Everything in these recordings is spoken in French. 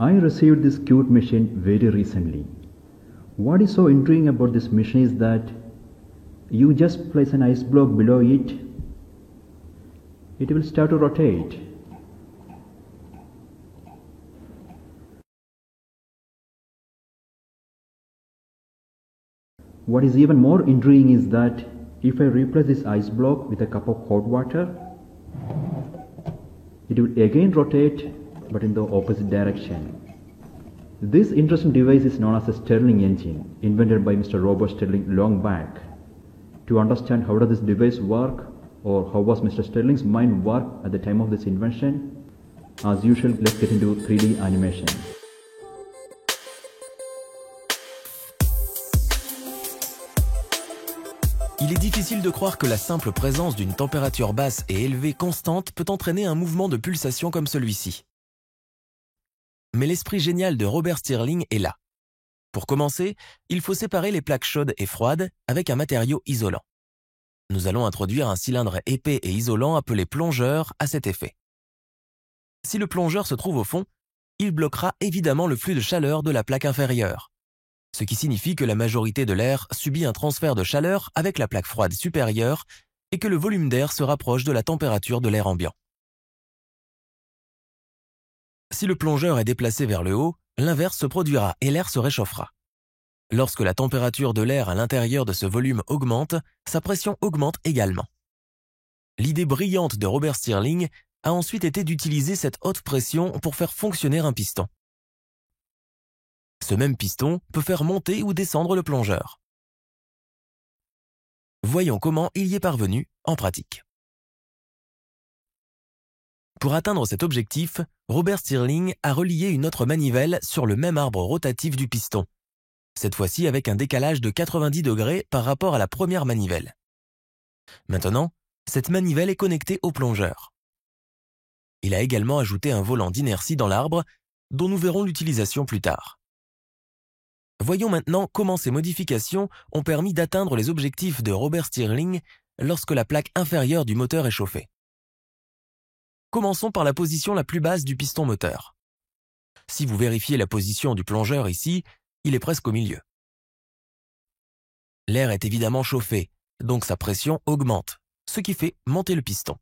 I received this cute machine very recently. What is so intriguing about this machine is that you just place an ice block below it, it will start to rotate. What is even more intriguing is that if I replace this ice block with a cup of hot water, it will again rotate but in the opposite direction. This interesting device is known as a Stirling engine, invented by Mr. Robert Stirling long back. To understand how does this device work, or how was Mr. Stirling's mind work at the time of this invention, as usual, let's get into 3D animation. Il est difficile de croire que la simple présence d'une température basse et élevée constante peut entraîner un mouvement de pulsation comme celui-ci. Mais l'esprit génial de Robert Stirling est là. Pour commencer, il faut séparer les plaques chaudes et froides avec un matériau isolant. Nous allons introduire un cylindre épais et isolant appelé plongeur à cet effet. Si le plongeur se trouve au fond, il bloquera évidemment le flux de chaleur de la plaque inférieure, ce qui signifie que la majorité de l'air subit un transfert de chaleur avec la plaque froide supérieure et que le volume d'air se rapproche de la température de l'air ambiant. Si le plongeur est déplacé vers le haut, l'inverse se produira et l'air se réchauffera. Lorsque la température de l'air à l'intérieur de ce volume augmente, sa pression augmente également. L'idée brillante de Robert Stirling a ensuite été d'utiliser cette haute pression pour faire fonctionner un piston. Ce même piston peut faire monter ou descendre le plongeur. Voyons comment il y est parvenu en pratique. Pour atteindre cet objectif, Robert Stirling a relié une autre manivelle sur le même arbre rotatif du piston, cette fois-ci avec un décalage de 90 degrés par rapport à la première manivelle. Maintenant, cette manivelle est connectée au plongeur. Il a également ajouté un volant d'inertie dans l'arbre, dont nous verrons l'utilisation plus tard. Voyons maintenant comment ces modifications ont permis d'atteindre les objectifs de Robert Stirling lorsque la plaque inférieure du moteur est chauffée. Commençons par la position la plus basse du piston moteur. Si vous vérifiez la position du plongeur ici, il est presque au milieu. L'air est évidemment chauffé, donc sa pression augmente, ce qui fait monter le piston.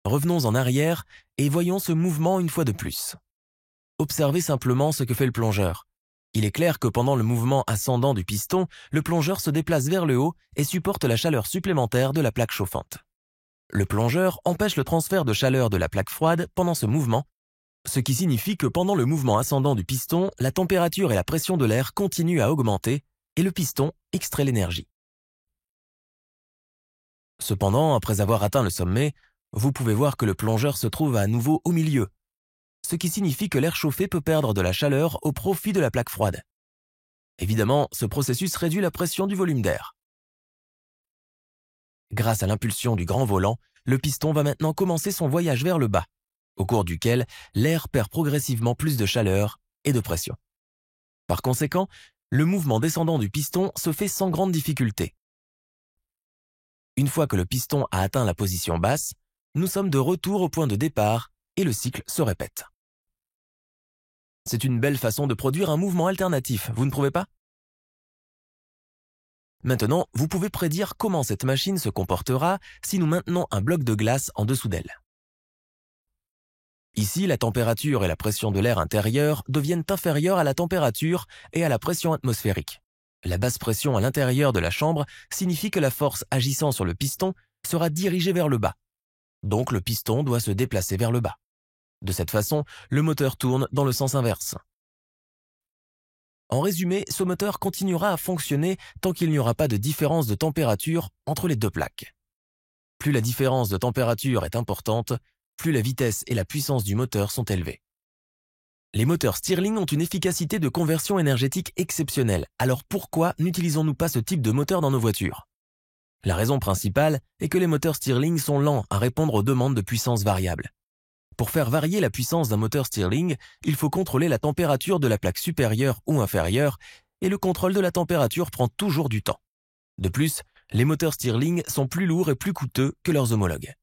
Revenons en arrière et voyons ce mouvement une fois de plus. Observez simplement ce que fait le plongeur. Il est clair que pendant le mouvement ascendant du piston, le plongeur se déplace vers le haut et supporte la chaleur supplémentaire de la plaque chauffante. Le plongeur empêche le transfert de chaleur de la plaque froide pendant ce mouvement, ce qui signifie que pendant le mouvement ascendant du piston, la température et la pression de l'air continuent à augmenter et le piston extrait l'énergie. Cependant, après avoir atteint le sommet, vous pouvez voir que le plongeur se trouve à nouveau au milieu, ce qui signifie que l'air chauffé peut perdre de la chaleur au profit de la plaque froide. Évidemment, ce processus réduit la pression du volume d'air. Grâce à l'impulsion du grand volant, le piston va maintenant commencer son voyage vers le bas, au cours duquel l'air perd progressivement plus de chaleur et de pression. Par conséquent, le mouvement descendant du piston se fait sans grande difficulté. Une fois que le piston a atteint la position basse, nous sommes de retour au point de départ et le cycle se répète. C'est une belle façon de produire un mouvement alternatif, vous ne trouvez pas? Maintenant, vous pouvez prédire comment cette machine se comportera si nous maintenons un bloc de glace en dessous d'elle. Ici, la température et la pression de l'air intérieur deviennent inférieures à la température et à la pression atmosphérique. La basse pression à l'intérieur de la chambre signifie que la force agissant sur le piston sera dirigée vers le bas. Donc le piston doit se déplacer vers le bas. De cette façon, le moteur tourne dans le sens inverse. En résumé, ce moteur continuera à fonctionner tant qu'il n'y aura pas de différence de température entre les deux plaques. Plus la différence de température est importante, plus la vitesse et la puissance du moteur sont élevées. Les moteurs Stirling ont une efficacité de conversion énergétique exceptionnelle, alors pourquoi n'utilisons-nous pas ce type de moteur dans nos voitures? La raison principale est que les moteurs Stirling sont lents à répondre aux demandes de puissance variable. Pour faire varier la puissance d'un moteur Stirling, il faut contrôler la température de la plaque supérieure ou inférieure, et le contrôle de la température prend toujours du temps. De plus, les moteurs Stirling sont plus lourds et plus coûteux que leurs homologues.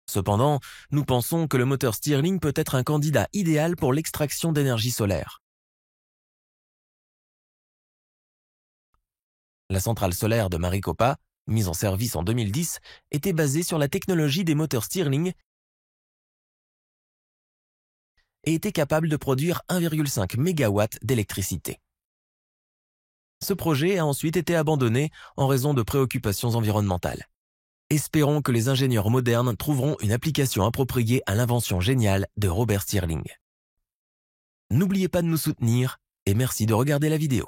Cependant, nous pensons que le moteur Stirling peut être un candidat idéal pour l'extraction d'énergie solaire. La centrale solaire de Maricopa, mise en service en 2010, était basée sur la technologie des moteurs Stirling et était capable de produire 1,5 MW d'électricité. Ce projet a ensuite été abandonné en raison de préoccupations environnementales. Espérons que les ingénieurs modernes trouveront une application appropriée à l'invention géniale de Robert Stirling. N'oubliez pas de nous soutenir et merci de regarder la vidéo.